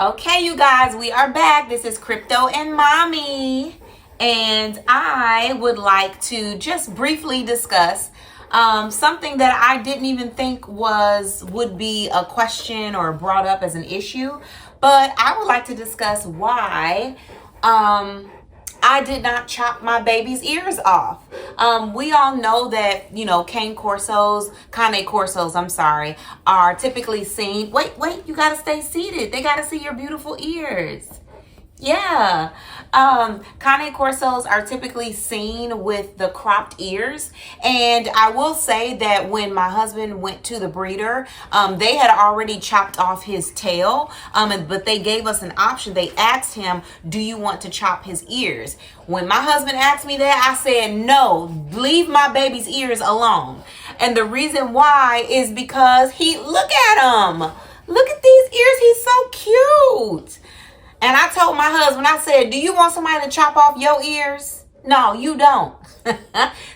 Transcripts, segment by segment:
Okay, you guys, we are back. This is Crypto and Mommy. And I would like to just briefly discuss something that I didn't even think would be a question or brought up as an issue. But I would like to discuss why I did not chop my baby's ears off. We all know that, cane corsos, I'm sorry, are typically seen. Wait, you gotta stay seated. They gotta see your beautiful ears. Yeah. Cane corsos are typically seen with the cropped ears. And I will say that when my husband went to the breeder, they had already chopped off his tail. But they gave us an option. They asked him, do you want to chop his ears? When my husband asked me that, I said, no, leave my baby's ears alone. And the reason why is because look at him. Look at these ears. He's so cute. And I told my husband, I said, do you want somebody to chop off your ears? No, you don't.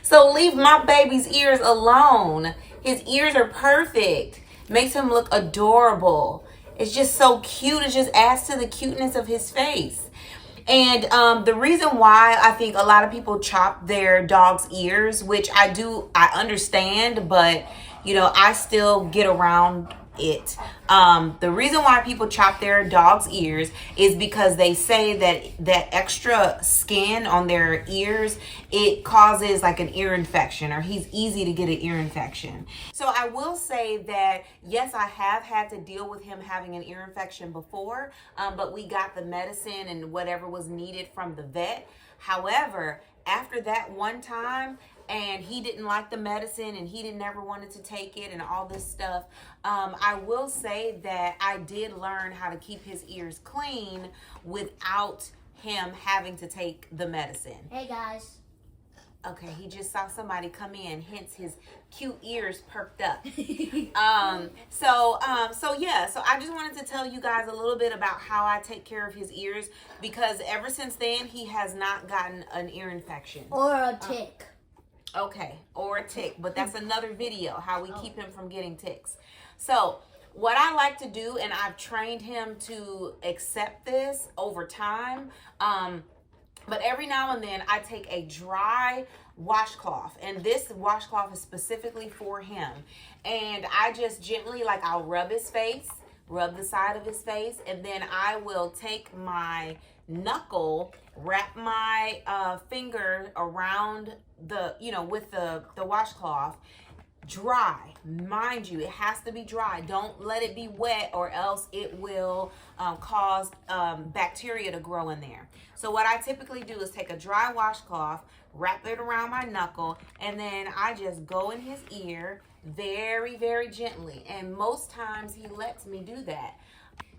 So leave my baby's ears alone. His ears are perfect. Makes him look adorable. It's just so cute. It just adds to the cuteness of his face. And the reason why I think a lot of people chop their dog's ears, which I understand, but, I still get around it. The reason why people chop their dog's ears is because they say that extra skin on their ears, it causes like an ear infection, or he's easy to get an ear infection. So I will say that yes, I have had to deal with him having an ear infection before, but we got the medicine and whatever was needed from the vet. However, after that one time, and he didn't like the medicine and he never wanted to take it and all this stuff, I will say that I did learn how to keep his ears clean without him having to take the medicine. Hey guys. Okay, he just saw somebody come in, hence his cute ears perked up. So I just wanted to tell you guys a little bit about how I take care of his ears, because ever since then he has not gotten an ear infection or a tick. Okay, or a tick, but that's another video, how we keep him from getting ticks. So what I like to do, and I've trained him to accept this over time, but every now and then I take a dry washcloth, and this washcloth is specifically for him. And I just gently, I'll rub his face, rub the side of his face, and then I will take my knuckle, wrap my finger around with the washcloth. Dry, mind you, it has to be dry. Don't let it be wet, or else it will cause bacteria to grow in there. So what I typically do is take a dry washcloth, wrap it around my knuckle, and then I just go in his ear very, very gently. And most times he lets me do that.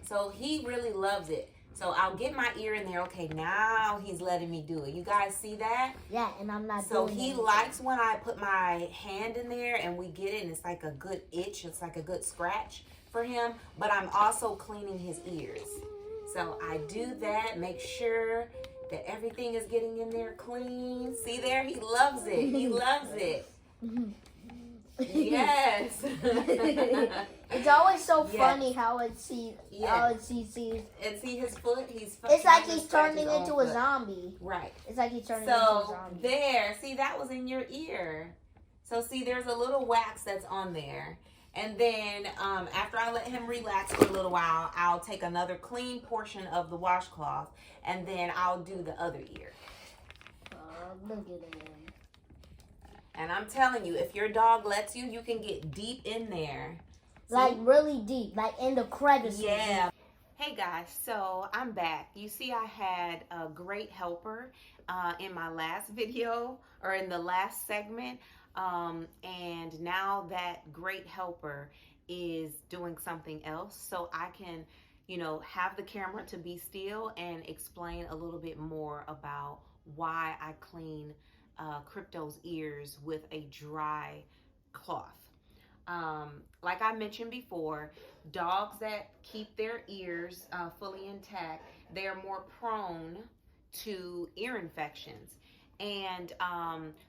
So he really loves it. So I'll get my ear in there. Okay, now he's letting me do it. You guys see that? Yeah, and I'm not so doing he anything. likes when I put my hand in there and we get it, and it's like a good itch. It's like a good scratch for him. But I'm also cleaning his ears. So I do that, make sure that everything is getting in there clean. See there? He loves it. He loves it. Yes. It's always so funny how it sees. And see his foot. It's like he's turning into a zombie. Right. It's like he's turning into a zombie. So there, see, that was in your ear. So see, there's a little wax that's on there. And then after I let him relax for a little while, I'll take another clean portion of the washcloth, and then I'll do the other ear. Look at him. And I'm telling you, if your dog lets you, you can get deep in there. See? Like really deep, like in the crevices. Yeah. Hey guys, so I'm back. You see, I had a great helper in my last video, or in the last segment. And now that great helper is doing something else. So I can, have the camera to be still and explain a little bit more about why I clean Crypto's ears with a dry cloth. Like I mentioned before, dogs that keep their ears fully intact, they're more prone to ear infections. And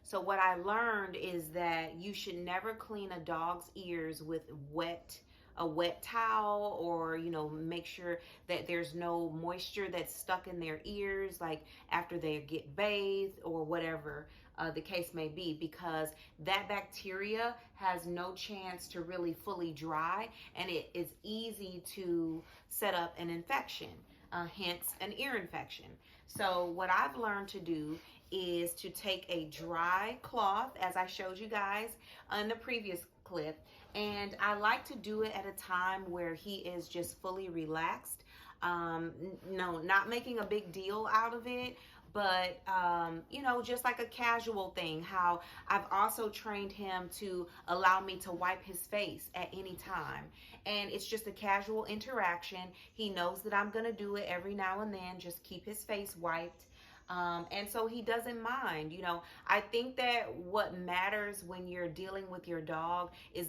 so what I learned is that you should never clean a dog's ears with wet a wet towel, or make sure that there's no moisture that's stuck in their ears, like after they get bathed or whatever the case may be, because that bacteria has no chance to really fully dry, and it is easy to set up an infection, hence an ear infection. So what I've learned to do is to take a dry cloth, as I showed you guys in the previous clip, and I like to do it at a time where he is just fully relaxed. No, not making a big deal out of it, but just like a casual thing. How I've also trained him to allow me to wipe his face at any time, and it's just a casual interaction. He knows that I'm gonna do it every now and then, just keep his face wiped. And so he doesn't mind. I think that what matters when you're dealing with your dog is,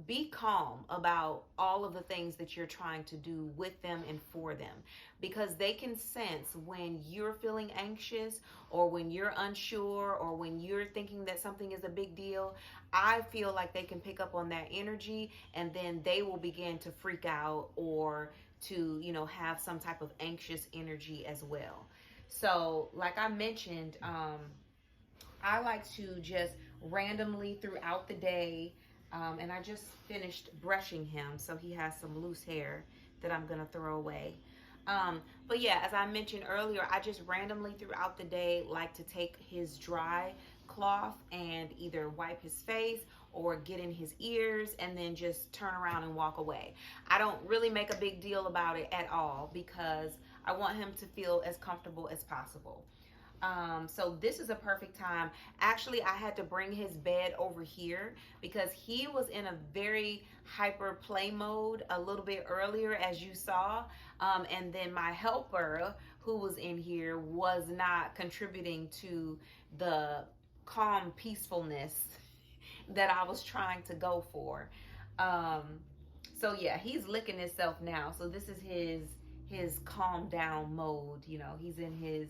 be calm about all of the things that you're trying to do with them and for them, because they can sense when you're feeling anxious, or when you're unsure, or when you're thinking that something is a big deal. I feel like they can pick up on that energy, and then they will begin to freak out, or to, have some type of anxious energy as well. So like I mentioned, I like to just randomly throughout the day, and I just finished brushing him, so he has some loose hair that I'm gonna throw away. But yeah, as I mentioned earlier, I just randomly throughout the day like to take his dry cloth and either wipe his face or get in his ears, and then just turn around and walk away. I don't really make a big deal about it at all, because I want him to feel as comfortable as possible. So this is a perfect time. Actually, I had to bring his bed over here because he was in a very hyper play mode a little bit earlier, as you saw. And then my helper, who was in here, was not contributing to the calm peacefulness that I was trying to go for. So yeah, he's licking himself now. So this is his calm down mode. He's in his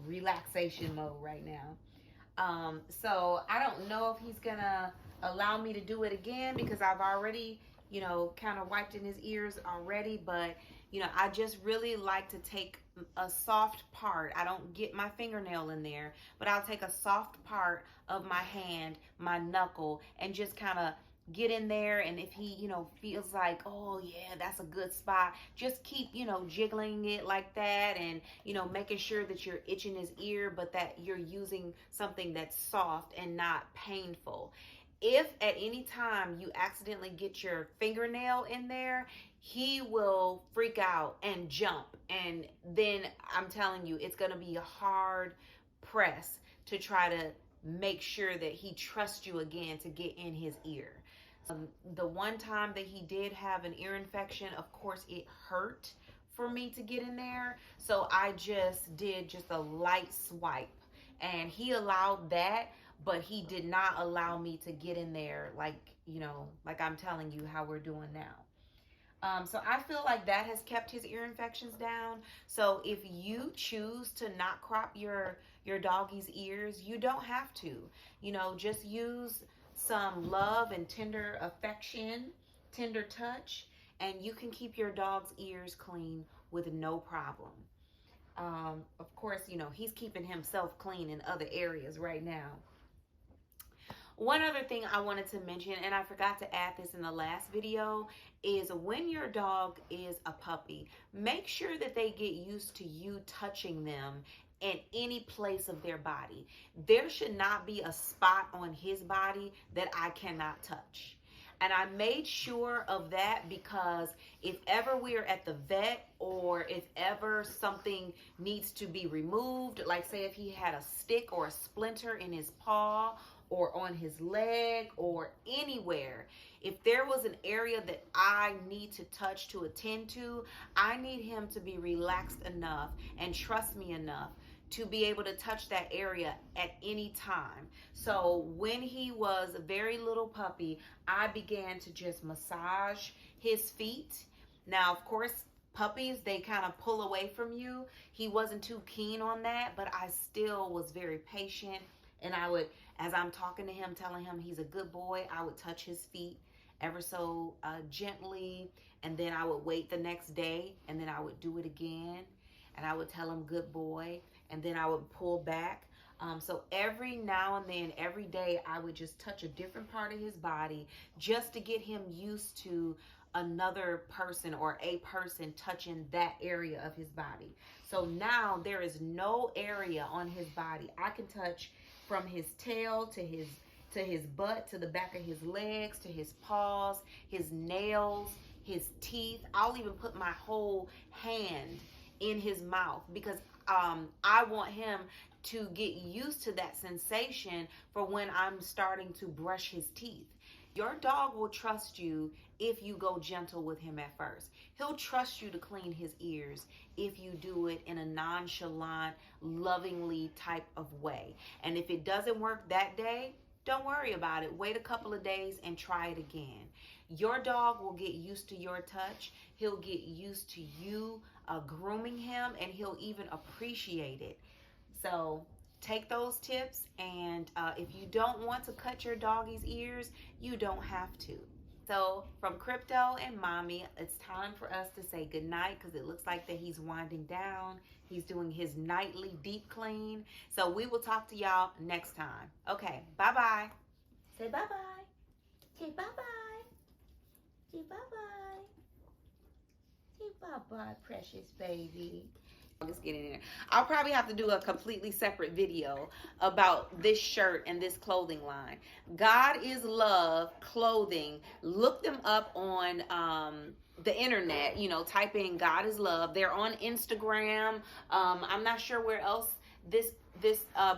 relaxation mode right now. So I don't know if he's gonna allow me to do it again, because I've already kind of wiped in his ears already. But I just really like to take a soft part. I don't get my fingernail in there, but I'll take a soft part of my hand, my knuckle, and just kind of get in there. And if he feels like, oh yeah, that's a good spot, just keep jiggling it like that, and making sure that you're itching his ear, but that you're using something that's soft and not painful. If at any time you accidentally get your fingernail in there, he will freak out and jump, and then I'm telling you, it's going to be a hard press to try to make sure that he trusts you again to get in his ear. The one time that he did have an ear infection, of course it hurt for me to get in there, so I just did just a light swipe, and he allowed that, but he did not allow me to get in there like like I'm telling you how we're doing now. So I feel like that has kept his ear infections down. So if you choose to not crop your doggy's ears, you don't have to. Just use some love and tender affection, tender touch, and you can keep your dog's ears clean with no problem. Of course, he's keeping himself clean in other areas right now. One other thing I wanted to mention, and I forgot to add this in the last video, is when your dog is a puppy, make sure that they get used to you touching them in any place of their body. There should not be a spot on his body that I cannot touch. And I made sure of that because if ever we're at the vet, or if ever something needs to be removed, like say if he had a stick or a splinter in his paw or on his leg or anywhere, if there was an area that I need to touch to attend to, I need him to be relaxed enough and trust me enough to be able to touch that area at any time. So when he was a very little puppy, I began to just massage his feet. Now, of course, puppies, they kind of pull away from you. He wasn't too keen on that, but I still was very patient. And I would, as I'm talking to him, telling him he's a good boy, I would touch his feet ever so gently, and then I would wait the next day, and then I would do it again, and I would tell him good boy, and then I would pull back. So every now and then, every day, I would just touch a different part of his body just to get him used to another person or a person touching that area of his body. So now there is no area on his body I can touch, from his tail to his butt, to the back of his legs, to his paws, his nails, his teeth. I'll even put my whole hand in his mouth, because I want him to get used to that sensation for when I'm starting to brush his teeth. Your dog will trust you if you go gentle with him at first. He'll trust you to clean his ears if you do it in a nonchalant, lovingly type of way. And if it doesn't work that day, don't worry about it. Wait a couple of days and try it again. Your dog will get used to your touch. He'll get used to you grooming him, and he'll even appreciate it. So take those tips, and if you don't want to cut your doggy's ears, you don't have to. So from Crypto and Mommy, it's time for us to say goodnight, because it looks like that he's winding down. He's doing his nightly deep clean. So we will talk to y'all next time. Okay, bye-bye. Say bye-bye. Say bye-bye. Say bye-bye. Say bye-bye, precious baby. Just get in there. I'll probably have to do a completely separate video about this shirt and this clothing line. God is Love Clothing. Look them up on the internet. You know, type in God is Love. They're on Instagram. I'm not sure where else this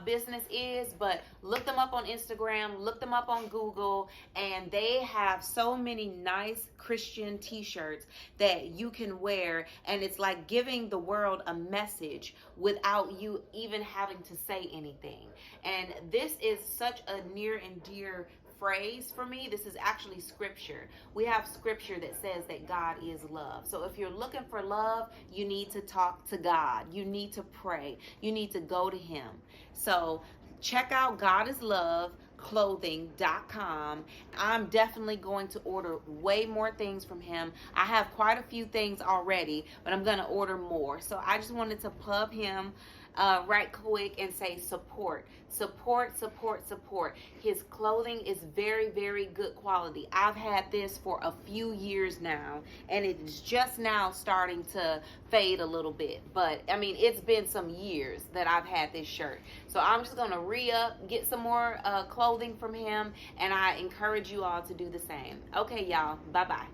business is, but look them up on Instagram, look them up on Google, and they have so many nice Christian t-shirts that you can wear, and it's like giving the world a message without you even having to say anything. And this is such a near and dear phrase for me. This is actually scripture. We have scripture that says that God is love. So if you're looking for love, you need to talk to God. You need to pray. You need to go to him. So check out godisloveclothing.com. I'm definitely going to order way more things from him. I have quite a few things already, but I'm going to order more. So I just wanted to pub him right quick and say support. His clothing is very, very good quality. I've had this for a few years now, and it is just now starting to fade a little bit. But I mean, it's been some years that I've had this shirt. So I'm just going to re-up, get some more clothing from him, and I encourage you all to do the same. Okay, y'all. Bye-bye.